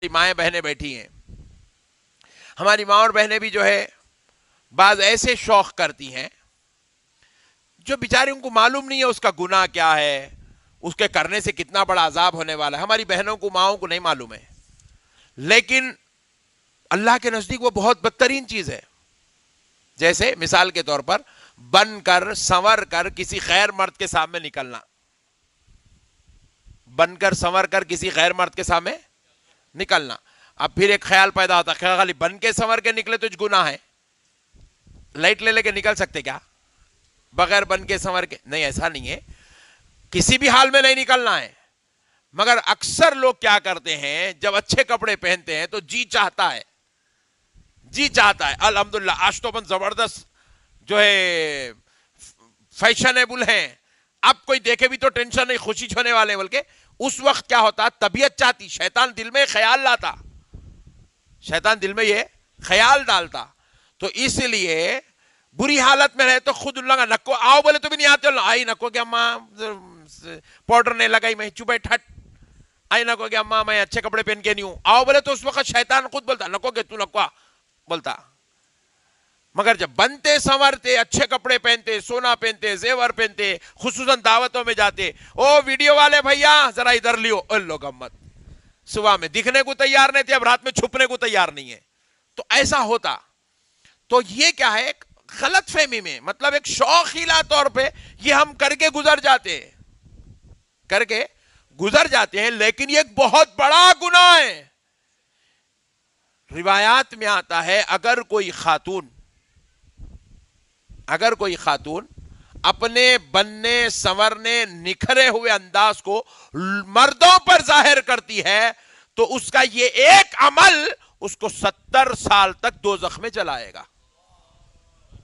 مائیں بہنیں بیٹھی ہیں. ہماری ماں اور بہنیں بھی جو ہے بعض ایسے شوق کرتی ہیں جو بیچاری ان کو معلوم نہیں ہے اس کا گناہ کیا ہے, اس کے کرنے سے کتنا بڑا عذاب ہونے والا ہے. ہماری بہنوں کو, ماؤں کو نہیں معلوم ہے, لیکن اللہ کے نزدیک وہ بہت بدترین چیز ہے. جیسے مثال کے طور پر بن کر سنور کر کسی غیر مرد کے سامنے نکلنا, بن کر سنور کر کسی غیر مرد کے سامنے نکلنا. اب پھر ایک خیال پیدا ہوتا ہے, خالی بن کے سنور کے نکلے تو گناہ ہے, لائٹ لے کے نکل سکتے کیا بغیر بن کے سنور کے؟ نہیں, ایسا نہیں ہے, کسی بھی حال میں نہیں نکلنا ہے. مگر اکثر لوگ کیا کرتے ہیں, جب اچھے کپڑے پہنتے ہیں تو جی چاہتا ہے الحمدللہ آج تو زبردست جو ہے فیشنیبل ہیں, اب کوئی دیکھے بھی تو ٹینشن نہیں, خوشی ہونے والے. بلکہ اس وقت کیا ہوتا, طبیعت چاہتی, شیطان دل میں خیال لاتا, شیطان دل میں یہ خیال ڈالتا. تو اس لیے بری حالت میں رہے تو خود لگا نکو آؤ بولے تو بھی نہیں آتے, آئی نکو کہ اماں پاؤڈر نہیں لگائی میں چوبے ٹھٹ, آئی نکو کہ اماں میں اچھے کپڑے پہن کے نہیں ہوں, آؤ بولے تو اس وقت شیطان خود بولتا نکو کہ تو نکو بولتا. مگر جب بنتے سنورتے, اچھے کپڑے پہنتے, سونا پہنتے, زیور پہنتے, خصوصاً دعوتوں میں جاتے, او ویڈیو والے بھیا ذرا ادھر لیو, لوگ گمت صبح میں دکھنے کو تیار نہیں تھے, اب رات میں چھپنے کو تیار نہیں ہے. تو ایسا ہوتا. تو یہ کیا ہے, ایک غلط فہمی میں, مطلب ایک شوقیلا طور پہ یہ ہم کر کے گزر جاتے ہیں, لیکن یہ ایک بہت بڑا گناہ ہے. روایات میں آتا ہے اگر کوئی خاتون اپنے بننے سنورنے نکھرے ہوئے انداز کو مردوں پر ظاہر کرتی ہے تو اس کا یہ ایک عمل اس کو 70 سال تک دوزخ میں جلائے گا.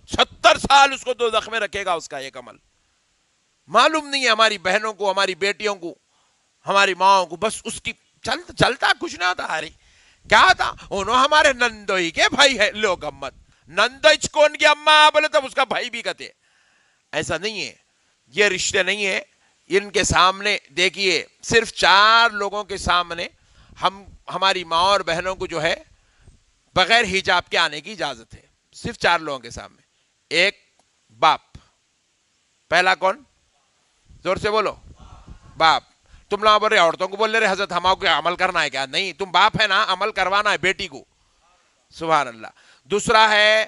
70 سال اس کو دوزخ میں رکھے گا اس کا ایک عمل. معلوم نہیں ہے ہماری بہنوں کو, ہماری بیٹیوں کو, ہماری ماں کو, بس اس کی چلتا کچھ نہ ہوتا. ارے کیا تھا, انہوں ہمارے نندوئی کے بھائی ہے, لوگ امت نندوئی کون کی اماں بولے تب اس کا بھائی بھی کہتے. ایسا نہیں ہے, یہ رشتے نہیں ہے. ان کے سامنے دیکھیے, صرف 4 لوگوں کے سامنے ہماری ماں اور بہنوں کو جو ہے بغیر حجاب کے آنے کی اجازت ہے. صرف 4 لوگوں کے سامنے. ایک باپ, پہلا کون, زور سے بولو, باپ. تم لوگ بول رہے عورتوں کو بول رہے حضرت ہمارا کو عمل کرنا ہے کیا؟ نہیں, تم باپ ہے نا, عمل کروانا ہے بیٹی کو. سبحان اللہ. دوسرا ہے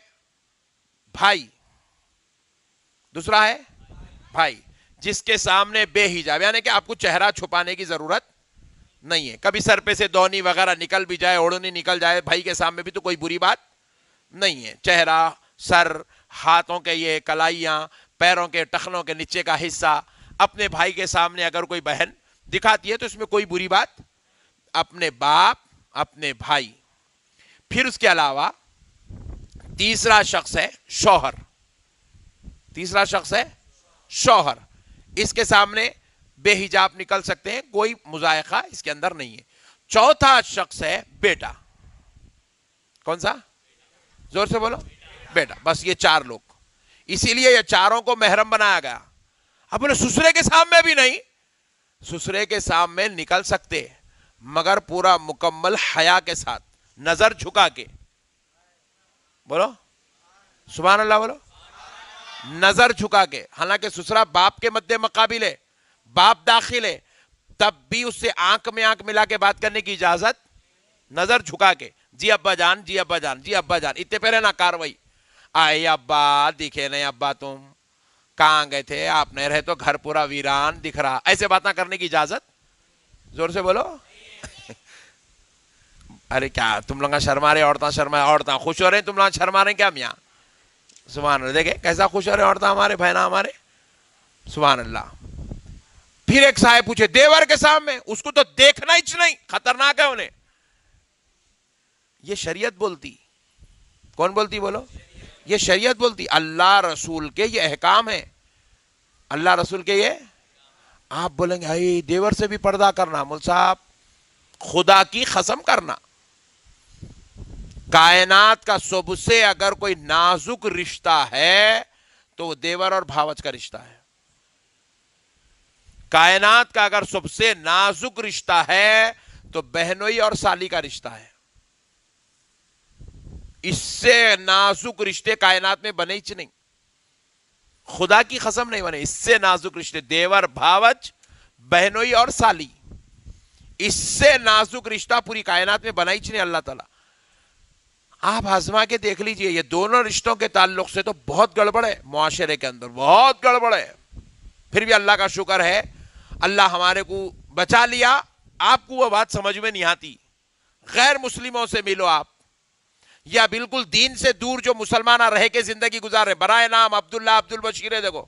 بھائی, جس کے سامنے بے حجاب, یعنی کہ آپ کو چہرہ چھپانے کی ضرورت نہیں ہے. کبھی سر پہ سے دونی وغیرہ نکل بھی جائے, اوڑنی نکل جائے, بھائی کے سامنے بھی تو کوئی بری بات نہیں ہے. چہرہ, سر, ہاتھوں کے یہ کلائیاں, پیروں کے ٹخنوں کے نیچے کا حصہ اپنے بھائی کے سامنے اگر کوئی بہن دکھاتی ہے تو اس میں کوئی بری بات. اپنے باپ, اپنے بھائی. پھر اس کے علاوہ تیسرا شخص ہے شوہر. اس کے سامنے بے حجاب نکل سکتے ہیں, کوئی مضائقہ اس کے اندر نہیں ہے. چوتھا شخص ہے بیٹا. کون سا؟ زور سے بولو, بیٹا. بس یہ 4 لوگ, اسی لیے یہ چاروں کو محرم بنایا گیا. اب بولے سسرے کے سامنے بھی نہیں, سسرے کے سامنے نکل سکتے مگر پورا مکمل حیا کے ساتھ, نظر جھکا کے. بولو سبحان اللہ, بولو نظر جھکا کے. حالانکہ سسرا باپ کے مد مقابل ہے, باپ داخل ہے, تب بھی اس سے آنکھ میں آنکھ ملا کے بات کرنے کی اجازت, نظر جھکا کے. جی ابا جان, جی ابا جان, جی ابا جان. اتنے پہلے نہ کاروائی, آئے ابا دکھے نہیں, ابا تم کہاں گئے تھے, آپ نہیں رہے تو گھر پورا ویران دکھ رہا, ایسے باتیں کرنے کی اجازت. زور سے بولو. ارے کیا تم لوگ شرما رہے, عورتیں خوش ہو رہے ہیں, تم لوگ شرما رہے ہیں کیا میاں؟ سبحان اللہ. دیکھیں کیسا خوش ہو رہے عورتیں ہمارے, بہنا ہمارے. سبحان اللہ. پھر ایک صاحب پوچھے دیور کے سامنے, اس کو تو دیکھنا ہی نہیں, خطرناک ہے انہیں. یہ شریعت بولتی. کون بولتی؟ بولو. یہ شریعت بولتی. اللہ رسول کے یہ احکام ہے, اللہ رسول کے یہ. آپ بولیں گے اے دیور سے بھی پردہ کرنا, مول صاحب خدا کی قسم کرنا, کائنات کا سب سے اگر کوئی نازک رشتہ ہے تو وہ دیور اور بھاوج کا رشتہ ہے. کائنات کا اگر سب سے نازک رشتہ ہے تو بہنوئی اور سالی کا رشتہ ہے. اس سے نازک رشتے کائنات میں بنے ہی نہیں, خدا کی قسم نہیں بنے. اس سے نازک رشتے دیور بھاوج بہنوئی اور سالی, اس سے نازک رشتہ پوری کائنات میں بنا ہی نہیں اللہ تعالیٰ. آپ آزما کے دیکھ لیجئے, یہ دونوں رشتوں کے تعلق سے تو بہت گڑبڑ ہے معاشرے کے اندر, بہت گڑبڑ ہے. پھر بھی اللہ کا شکر ہے, اللہ ہمارے کو بچا لیا. آپ کو وہ بات سمجھ میں نہیں آتی, غیر مسلموں سے ملو آپ, یا بالکل دین سے دور جو مسلمان رہ کے زندگی گزار رہے, برائے نام عبداللہ عبد البشیر ہے, دیکھو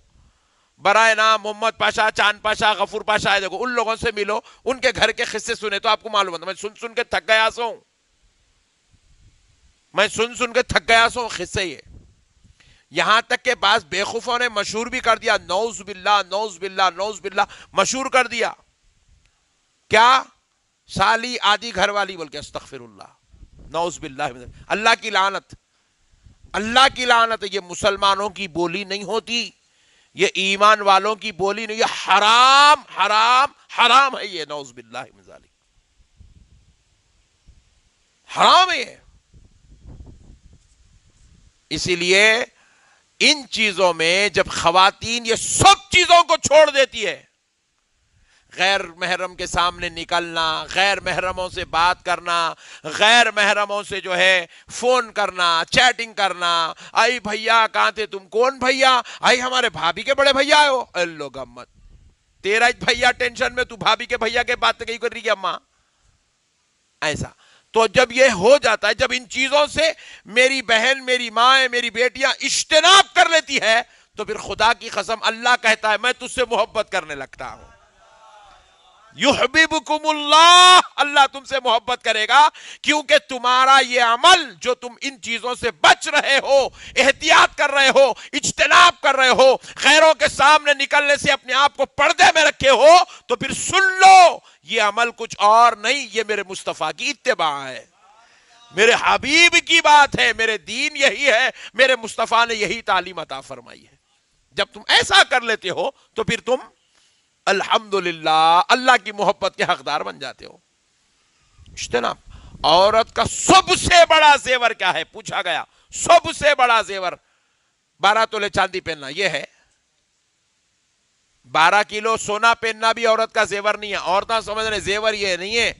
برائے نام محمد پاشا, چاند پاشا, غفور پاشا ہے, دیکھو ان لوگوں سے ملو, ان کے گھر کے قصے سنے تو آپ کو معلوم ہوتا. میں سن سن کے تھک گیا سو, میں سن سن کے تھک گیا سو قصے. یہ یہاں تک کہ بعض بیوقوفوں نے مشہور بھی کر دیا, نعوذ باللہ نعوذ باللہ نعوذ باللہ, مشہور کر دیا کیا, سالی آدھی گھر والی بول کے, استغفر اللہ نعوذ باللہ. اللہ کی لعنت, اللہ کی لعنت. یہ مسلمانوں کی بولی نہیں ہوتی, یہ ایمان والوں کی بولی نہیں, یہ حرام حرام حرام ہے, یہ نعوذ باللہ من ذالک, حرام ہے. اسی لیے ان چیزوں میں جب خواتین یہ سب چیزوں کو چھوڑ دیتی ہے, غیر محرم کے سامنے نکلنا, غیر محرموں سے بات کرنا, غیر محرموں سے جو ہے فون کرنا, چیٹنگ کرنا, آئی بھیا کہاں تھے تم, کون بھیا, آئی ہمارے بھابھی کے بڑے بھیا ہو, اللہ گمت تیرا بھیا ٹینشن میں, تو بھابھی کے بھیا کے بات کہیں کر رہی ہے اماں, ایسا. تو جب یہ ہو جاتا ہے, جب ان چیزوں سے میری بہن, میری ماں, میری بیٹیاں اجتناب کر لیتی ہے, تو پھر خدا کی قسم اللہ کہتا ہے میں تجھ سے محبت کرنے لگتا ہوں. یحببکم اللہ, اللہ تم سے محبت کرے گا, کیونکہ تمہارا یہ عمل جو تم ان چیزوں سے بچ رہے ہو, احتیاط کر رہے ہو, اجتناب کر رہے ہو, غیروں کے سامنے نکلنے سے اپنے آپ کو پردے میں رکھے ہو, تو پھر سن لو یہ عمل کچھ اور نہیں, یہ میرے مصطفیٰ کی اتباع ہے, میرے حبیب کی بات ہے, میرے دین یہی ہے, میرے مصطفیٰ نے یہی تعلیم عطا فرمائی ہے. جب تم ایسا کر لیتے ہو تو پھر تم الحمدللہ اللہ کی محبت کے حقدار بن جاتے ہو. اجتناب. عورت کا سب سے بڑا زیور کیا ہے پوچھا گیا, سب سے بڑا زیور 12 تولے چاندی پہننا, یہ ہے. 12 کلو سونا پہننا بھی عورت کا زیور نہیں ہے. عورتیں سمجھ رہے زیور یہ نہیں ہے,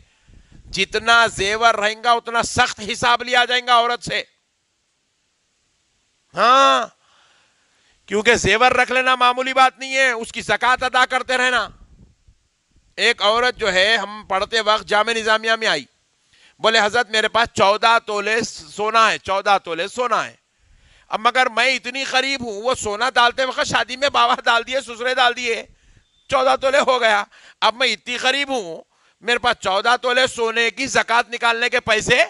جتنا زیور رہیں گا اتنا سخت حساب لیا جائیں گا عورت سے. ہاں, کیونکہ زیور رکھ لینا معمولی بات نہیں ہے, اس کی زکوٰۃ ادا کرتے رہنا. ایک عورت جو ہے, ہم پڑھتے وقت جامع نظامیہ میں آئی, بولے حضرت میرے پاس 14 تولے سونا ہے, 14 تولے سونا ہے. اب مگر میں اتنی قریب ہوں, وہ سونا ڈالتے وقت شادی میں باوا ڈال دیے, سسرے ڈال دیے, 14 تولے ہو گیا. اب میں اتنی قریب ہوں, میرے پاس 14 تولے سونے کی زکوٰۃ نکالنے کے پیسے